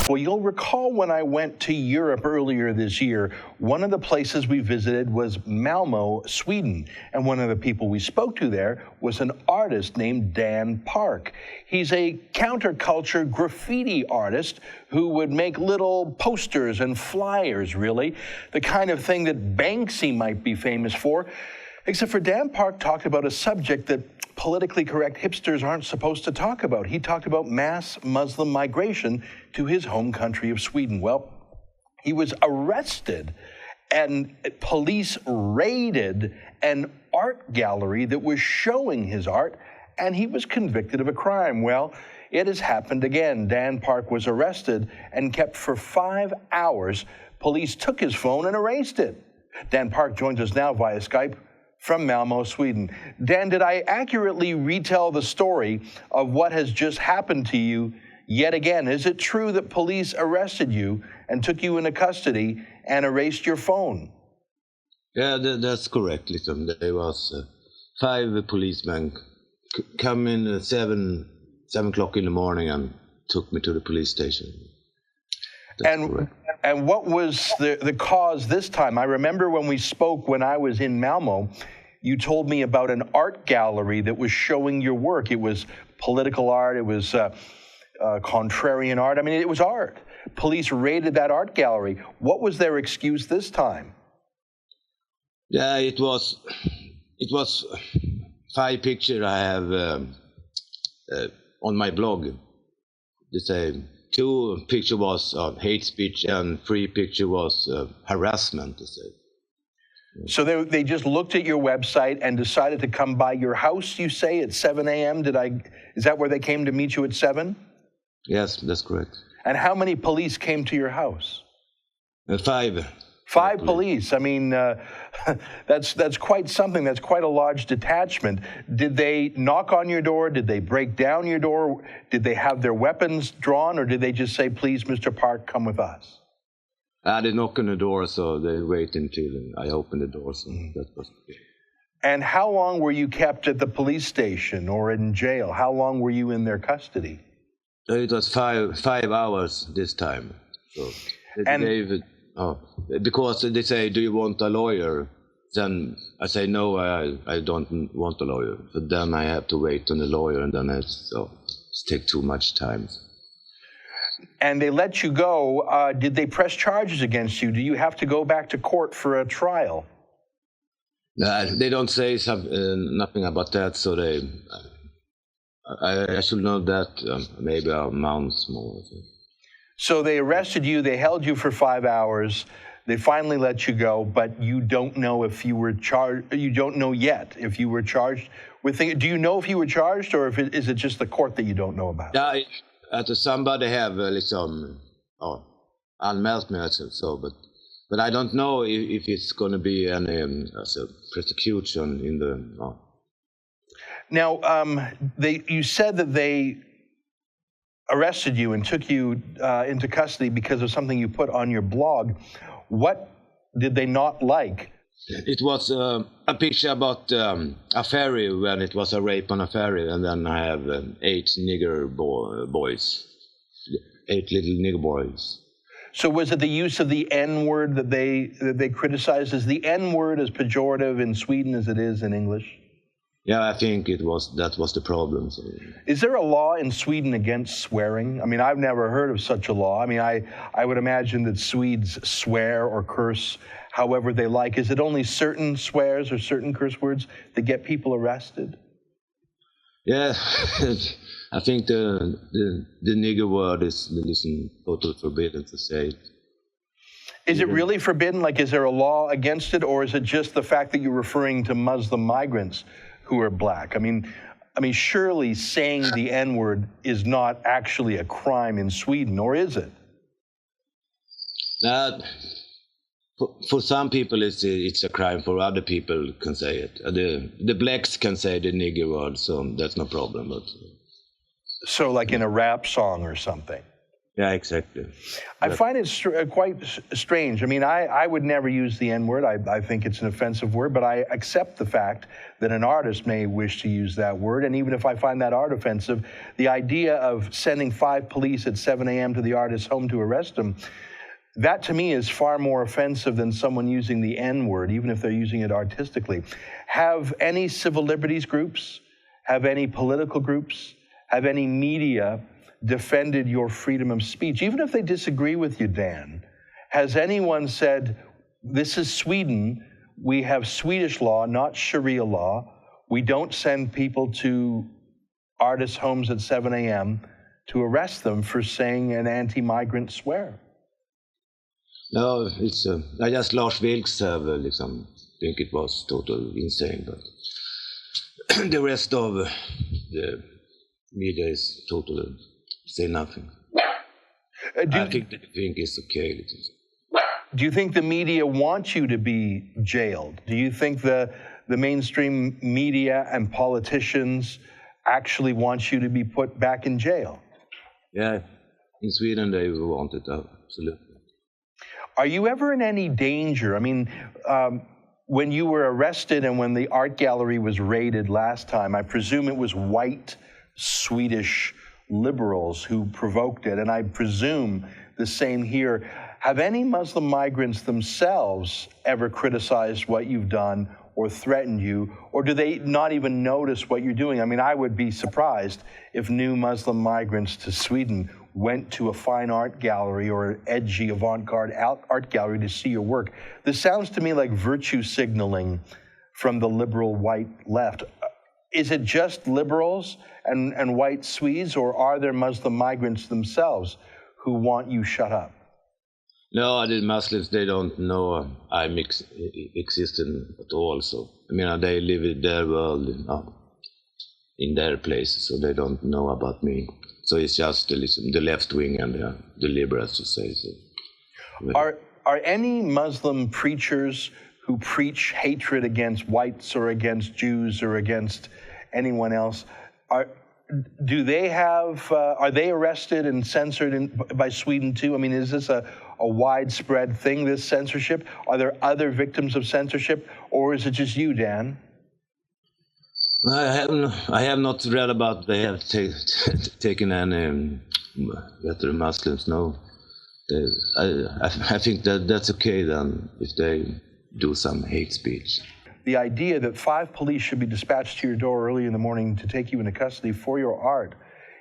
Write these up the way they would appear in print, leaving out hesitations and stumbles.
Well, you'll recall when I went to Europe earlier this year, one of the places we visited was Malmo, Sweden. And one of the people we spoke to there was an artist named Dan Park. He's a counterculture graffiti artist who would make little posters and flyers, really, the kind of thing that Banksy might be famous for. Except for Dan Park talked about a subject that politically correct hipsters aren't supposed to talk about. He talked about mass Muslim migration to his home country of Sweden. Well, he was arrested and police raided an art gallery that was showing his art, and he was convicted of a crime. Well, it has happened again. Dan Park was arrested and kept for 5 hours. Police took his phone and erased it. Dan Park joins us now via Skype from Malmo, Sweden. Dan, did I accurately retell the story of what has just happened to you yet again? Is it true that police arrested you and took you into custody and erased your phone? Yeah, that's correct. Listen, there was 5 policemen come in at 7 o'clock in the morning and took me to the police station. And what was the cause this time? I remember when we spoke when I was in Malmo, you told me about an art gallery that was showing your work. It was political art, it was contrarian art. I mean, it was art. Police raided that art gallery. What was their excuse this time? Yeah, it was 5 pictures I have on my blog. They say 2 picture was hate speech and 3 picture was harassment, they say. So they just looked at your website and decided to come by your house, you say, at 7 a.m.? Is that where they came to meet you at 7? Yes, that's correct. And how many police came to your house? 5. 5 police. I mean, that's quite something. That's quite a large detachment. Did they knock on your door? Did they break down your door? Did they have their weapons drawn? Or did they just say, please, Mr. Park, come with us? They knocked on the door, so they waited until I opened the door. So that was it. And how long were you kept at the police station or in jail? How long were you in their custody? It was 5 hours this time. So because they say, do you want a lawyer? Then I say, no, I don't want a lawyer. But then I have to wait on the lawyer, and then it's take too much time. And they let you go. Did they press charges against you? Do you have to go back to court for a trial? They don't say nothing about that, so I should know that maybe a month more. So they arrested you, they held you for 5 hours, they finally let you go, but you don't know if you were charged, you don't know yet if you were charged with things. Do you know if you were charged, or is it just the court that you don't know about? Yeah, somebody have anmält me, so, but I don't know if it's going to be any prosecution in the... Now, you said that they arrested you and took you into custody because of something you put on your blog. What did they not like? It was a picture about a ferry, when it was a rape on a ferry, and then I have 8 nigger boys, 8 little nigger boys. So was it the use of the N-word that they criticized? Is the N-word as pejorative in Sweden as it is in English? Yeah, I think that was the problem. So. Is there a law in Sweden against swearing? I mean, I've never heard of such a law. I mean, I would imagine that Swedes swear or curse however they like. Is it only certain swears or certain curse words that get people arrested? Yeah, I think the nigger word is totally forbidden to say. Is it really forbidden? Like, is there a law against it, or is it just the fact that you're referring to Muslim migrants who are black? I mean, surely saying the N-word is not actually a crime in Sweden, or is it? For some people, it's a crime. For other people, can say it. The blacks can say the nigger word, so that's no problem. But so, like in a rap song or something. Yeah, exactly. I find it quite strange. I mean, I would never use the N-word. I think it's an offensive word, but I accept the fact that an artist may wish to use that word. And even if I find that art offensive, the idea of sending 5 police at 7 a.m. to the artist's home to arrest him, that to me is far more offensive than someone using the N-word, even if they're using it artistically. Have any civil liberties groups, have any political groups, have any media defended your freedom of speech, even if they disagree with you, Dan? Has anyone said, this is Sweden, we have Swedish law, not Sharia law, we don't send people to artists' homes at 7 a.m. to arrest them for saying an anti-migrant swear? No, it's I just Lars Vilks have think it was totally insane, but the rest of the media is totally say nothing. I think they think it's okay. Do you think the media wants you to be jailed? Do you think the mainstream media and politicians actually want you to be put back in jail? Yeah, in Sweden they want it, absolutely. Are you ever in any danger? I mean, when you were arrested and when the art gallery was raided last time, I presume it was white Swedish liberals who provoked it, and I presume the same here. Have any Muslim migrants themselves ever criticized what you've done or threatened you, or do they not even notice what you're doing? I mean, I would be surprised if new Muslim migrants to Sweden went to a fine art gallery or an edgy avant-garde art gallery to see your work. This sounds to me like virtue signaling from the liberal white left. Is it just liberals and white Swedes, or are there Muslim migrants themselves who want you shut up? No, the Muslims, they don't know I'm existing at all. So, I mean, they live in their world, in their place, so they don't know about me. So it's just the left wing and the liberals, to say so. Are any Muslim preachers who preach hatred against whites or against Jews or against anyone else, are they arrested and censored by Sweden too? I mean, is this a widespread thing, this censorship? Are there other victims of censorship, or is it just you, Dan? I have not read about they have taken any better Muslims. No, I think that's okay then if they do some hate speech. The idea that 5 police should be dispatched to your door early in the morning to take you into custody for your art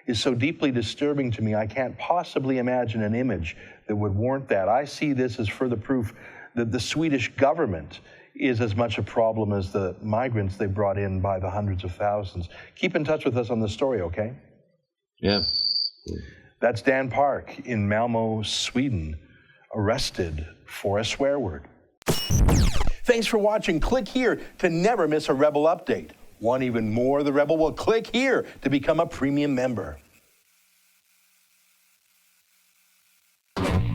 is so deeply disturbing to me. I can't possibly imagine an image that would warrant that. I see this as further proof that the Swedish government is as much a problem as the migrants they brought in by the hundreds of thousands. Keep in touch with us on the story, okay? Yeah. That's Dan Park in Malmö, Sweden, arrested for a swear word. Thanks for watching. Click here to never miss a Rebel update. Want even more of the Rebel? Well, click here to become a premium member.